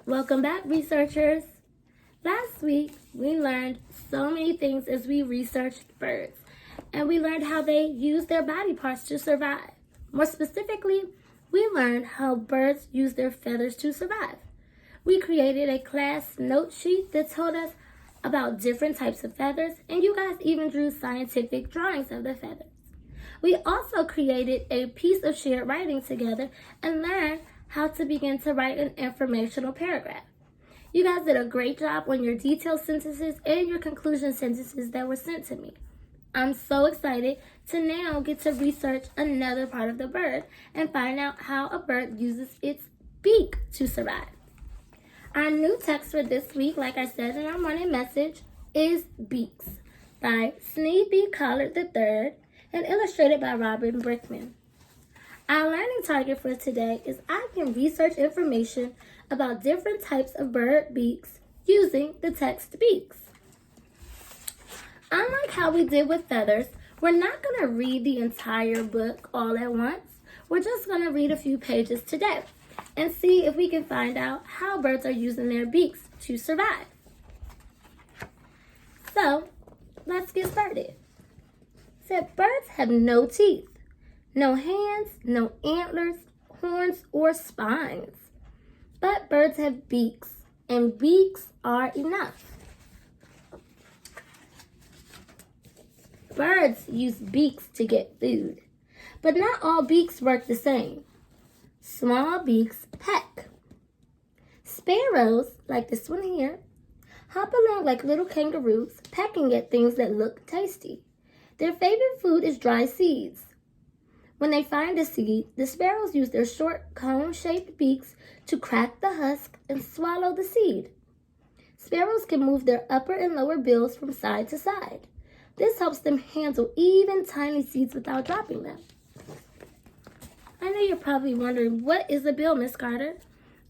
Welcome back, researchers. Last week, we learned so many things as we researched birds, and we learned how they use their body parts to survive. More specifically, we learned how birds use their feathers to survive. We created a class note sheet that told us about different types of feathers, and you guys even drew scientific drawings of the feathers. We also created a piece of shared writing together and learned how to begin to write an informational paragraph. You guys did a great job on your detailed sentences and your conclusion sentences that were sent to me. I'm so excited to now get to research another part of the bird and find out how a bird uses its beak to survive. Our new text for this week, like I said in our morning message, is Beaks by Sneed B. Collard III and illustrated by Robin Brickman. Our learning target for today is I can research information about different types of bird beaks using the text Beaks. Unlike how we did with feathers, we're not going to read the entire book all at once. We're just going to read a few pages today and see if we can find out how birds are using their beaks to survive. So, let's get started. Said birds have no teeth, no hands, no antlers, horns, or spines. But birds have beaks, and beaks are enough. Birds use beaks to get food, but not all beaks work the same. Small beaks peck. Sparrows, like this one here, hop along like little kangaroos, pecking at things that look tasty. Their favorite food is dry seeds. When they find a seed, the sparrows use their short cone-shaped beaks to crack the husk and swallow the seed. Sparrows can move their upper and lower bills from side to side. This helps them handle even tiny seeds without dropping them. I know you're probably wondering, what is a bill, Miss Carter?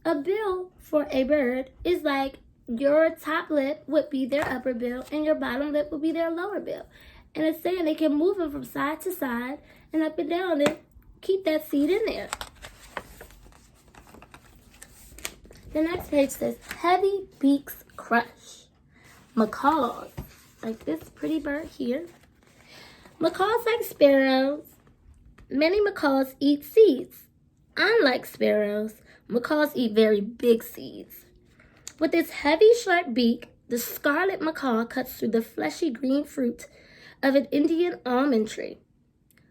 A bill for a bird is like your top lip would be their upper bill and your bottom lip would be their lower bill. And it's saying they can move them from side to side and up and down and keep that seed in there. The next page says, heavy beaks crush. Macaws, like this pretty bird here. Macaws like sparrows. Many macaws eat seeds. Unlike sparrows, macaws eat very big seeds. With its heavy, sharp beak, the scarlet macaw cuts through the fleshy green fruit of an Indian almond tree.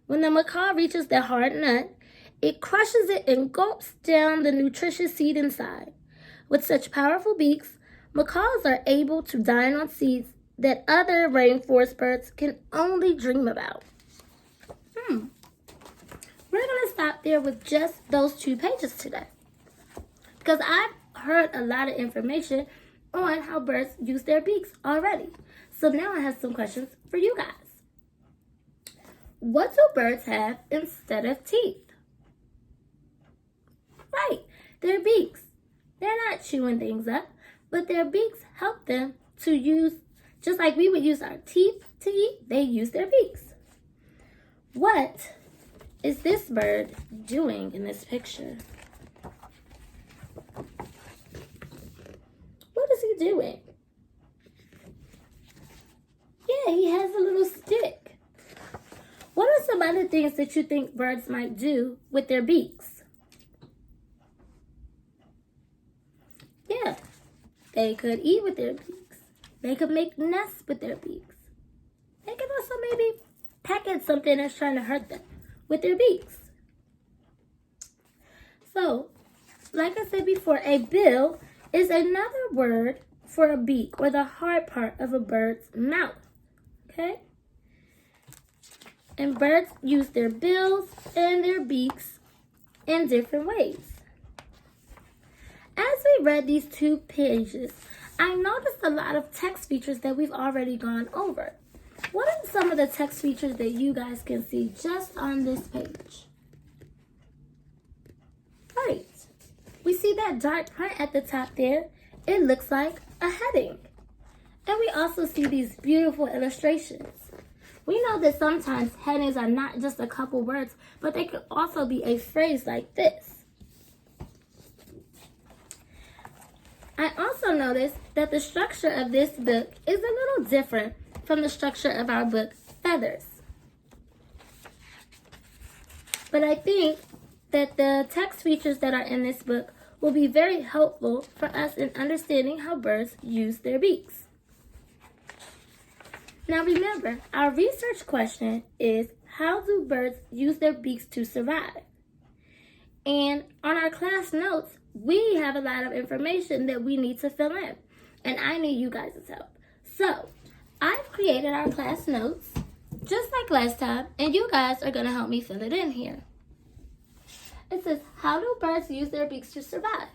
When the macaw reaches the hard nut, it crushes it and gulps down the nutritious seed inside. With such powerful beaks, macaws are able to dine on seeds that other rainforest birds can only dream about. We're going to stop there with just those 2 pages today, because I've heard a lot of information on how birds use their beaks already. So now I have some questions for you guys. What do birds have instead of teeth? Right, their beaks. They're not chewing things up, but their beaks help them to use, just like we would use our teeth to eat, they use their beaks. What is this bird doing in this picture? What is he doing? Yeah, he has a little stick. What are some other things that you think birds might do with their beaks? Yeah, they could eat with their beaks. They could make nests with their beaks. They could also maybe peck at something that's trying to hurt them with their beaks. So, like I said before, a bill is another word for a beak or the hard part of a bird's mouth. Okay? And birds use their bills and their beaks in different ways. As we read these 2 pages, I noticed a lot of text features that we've already gone over. What are some of the text features that you guys can see just on this page? Right. We see that dark print at the top there. It looks like a heading. And we also see these beautiful illustrations. We know that sometimes headings are not just a couple words, but they could also be a phrase like this. I also noticed that the structure of this book is a little different from the structure of our book, Feathers. But I think that the text features that are in this book will be very helpful for us in understanding how birds use their beaks. Now remember, our research question is, how do birds use their beaks to survive? And on our class notes, we have a lot of information that we need to fill in. And I need you guys' help. So, I've created our class notes, just like last time, and you guys are going to help me fill it in here. It says, how do birds use their beaks to survive?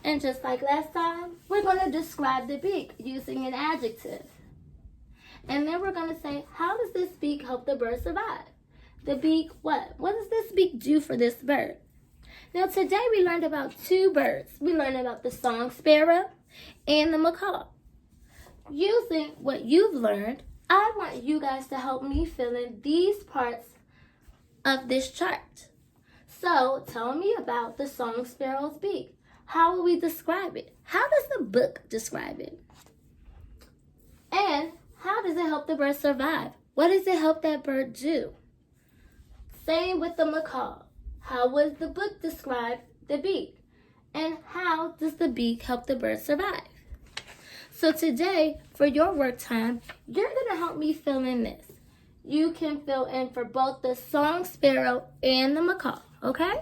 And just like last time, we're going to describe the beak using an adjective. And then we're going to say, how does this beak help the bird survive? The beak, what? What does this beak do for this bird? Now today we learned about two birds. We learned about the song sparrow and the macaw. Using what you've learned, I want you guys to help me fill in these parts of this chart. So tell me about the song sparrow's beak. How will we describe it? How does the book describe it? And how does it help the bird survive? What does it help that bird do? Same with the macaw. How would the book describe the beak? And how does the beak help the bird survive? So today, for your work time, you're going to help me fill in this. You can fill in for both the song sparrow and the macaw, okay?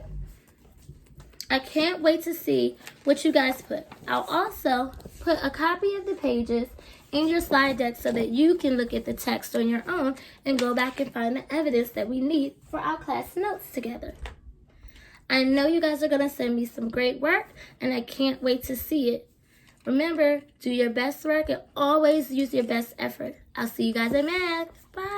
I can't wait to see what you guys put. I'll also put a copy of the pages in your slide deck so that you can look at the text on your own and go back and find the evidence that we need for our class notes together. I know you guys are going to send me some great work, and I can't wait to see it. Remember, do your best work and always use your best effort. I'll see you guys in math. Bye.